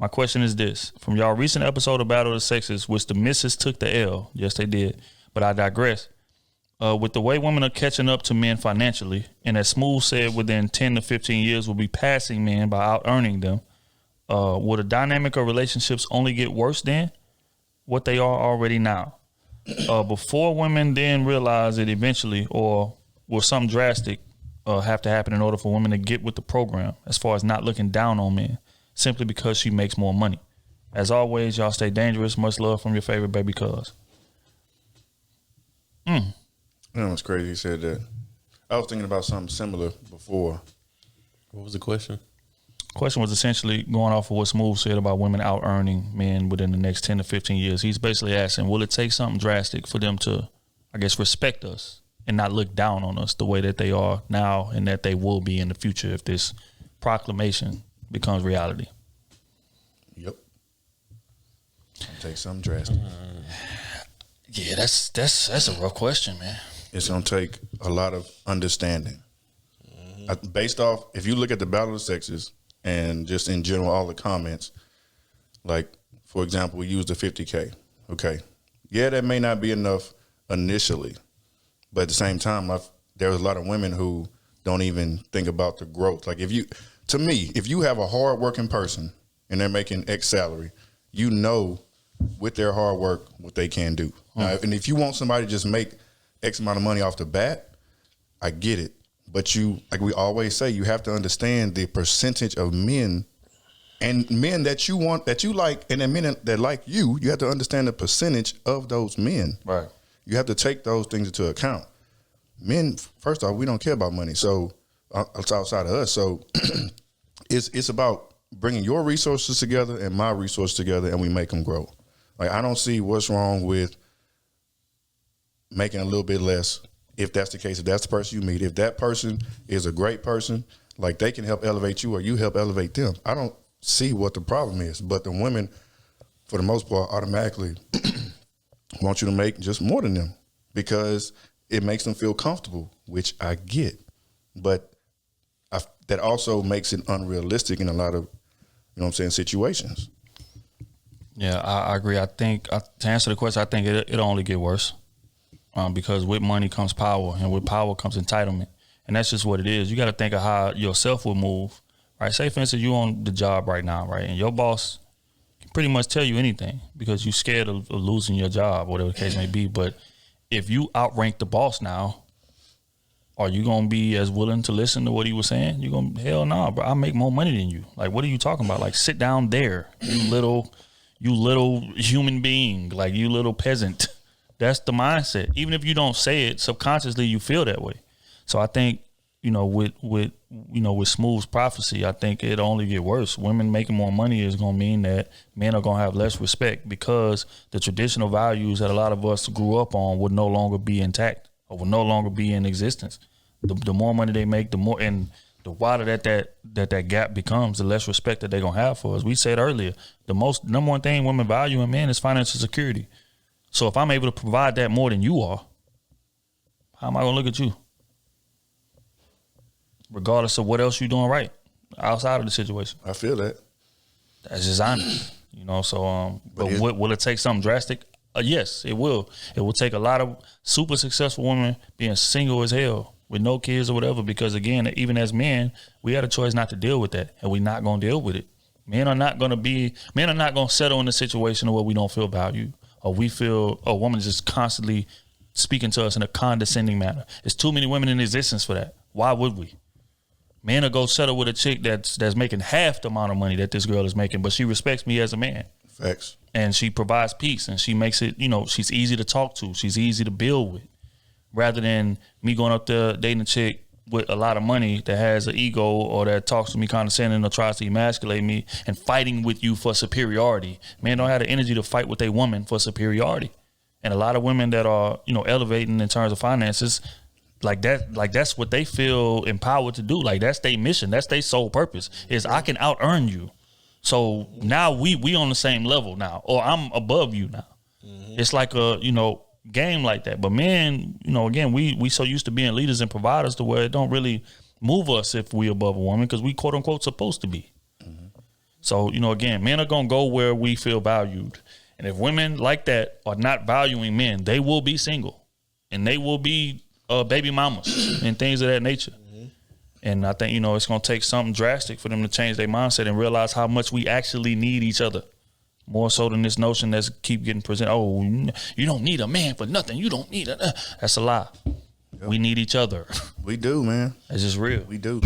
My question is this. From y'all recent episode of Battle of the Sexes, which the missus took the L. Yes, they did. But I digress. With the way women are catching up to men financially, and as Smooth said, within 10 to 15 years, will be passing men by out-earning them, will the dynamic of relationships only get worse than what they are already now? Before women then realize it eventually, or will something drastic have to happen in order for women to get with the program, as far as not looking down on men, simply because she makes more money? As always, y'all stay dangerous. Much love from your favorite baby cuz. You know, it's crazy he said that. I was thinking about something similar before. What was the question? Question was essentially going off of what Smooth said about women out-earning men within the next 10 to 15 years. He's basically asking, will it take something drastic for them to, I guess, respect us and not look down on us the way that they are now and that they will be in the future if this proclamation becomes reality? Yep. It'll take something drastic. Yeah, that's a rough question, man. It's going to take a lot of understanding. Based off, if you look at the Battle of the Sexes and just in general, all the comments, like, for example, we used the 50K. Okay. Yeah, that may not be enough initially, but at the same time, there's a lot of women who don't even think about the growth. Like, if you have a hard-working person and they're making X salary, you know with their hard work what they can do. Now, and if you want somebody to just make X amount of money off the bat, I get it. But you, like we always say, you have to understand the percentage of men and men that you want, that you like, and then men that like you have to understand the percentage of those men. Right. You have to take those things into account. Men, first off, we don't care about money. So it's outside of us. So it's about bringing your resources together and my resources together, and we make them grow. Like, I don't see what's wrong with making a little bit less, if that's the case, if that's the person you meet. If that person is a great person, like, they can help elevate you or you help elevate them. I don't see what the problem is. But the women, for the most part, automatically want you to make just more than them because it makes them feel comfortable, which I get. But that also makes it unrealistic in a lot of, you know what I'm saying, situations. Yeah, I agree. I think, to answer the question, I think it'll only get worse. Because with money comes power, and with power comes entitlement. And that's just what it is. You got to think of how yourself will move, right? Say, for instance, you on the job right now, right? And your boss can pretty much tell you anything because you're scared of losing your job, whatever the case may be. But if you outrank the boss now, are you going to be as willing to listen to what he was saying? You're going to, hell no, bro, I make more money than you. Like, what are you talking about? Like, sit down there, you little human being, like, you little peasant. That's the mindset. Even if you don't say it, subconsciously you feel that way. So I think, with Smooth's prophecy, I think it'll only get worse. Women making more money is going to mean that men are going to have less respect because the traditional values that a lot of us grew up on would no longer be intact or will no longer be in existence. The more money they make, the more, and the wider that gap becomes, the less respect that they're going to have for us. We said earlier, the number one thing women value in men is financial security. So if I'm able to provide that more than you are, how am I going to look at you? Regardless of what else you're doing right outside of the situation. I feel that. That's just honest. So, but will it take something drastic? Yes, it will. It will take a lot of super successful women being single as hell with no kids or whatever, because again, even as men, we had a choice not to deal with that, and we're not going to deal with it. Men are not going to settle in a situation where we don't feel valued. Or we feel a woman is just constantly speaking to us in a condescending manner. There's too many women in existence for that. Why would we? Men will go settle with a chick that's making half the amount of money that this girl is making, but she respects me as a man. Facts. And she provides peace, and she makes it, she's easy to talk to. She's easy to build with. Rather than me going up there dating a chick with a lot of money that has an ego or that talks to me condescending or tries to emasculate me and fighting with you for superiority. Men don't have the energy to fight with a woman for superiority. And a lot of women that are, elevating in terms of finances, that's what they feel empowered to do. Like, that's their mission. That's their sole purpose is I can out earn you. So now we on the same level now, or I'm above you now. Mm-hmm. It's like a, game like that. But men, again, we so used to being leaders and providers to where it don't really move us if we above a woman because we quote unquote supposed to be. Mm-hmm. So, again, men are going to go where we feel valued. And if women like that are not valuing men, they will be single. And they will be baby mamas and things of that nature. Mm-hmm. And I think, it's going to take something drastic for them to change their mindset and realize how much we actually need each other. More so than this notion that's keep getting presented. Oh, you don't need a man for nothing. You don't need a. That's a lie. Yep. We need each other. We do, man. That's just real. We do.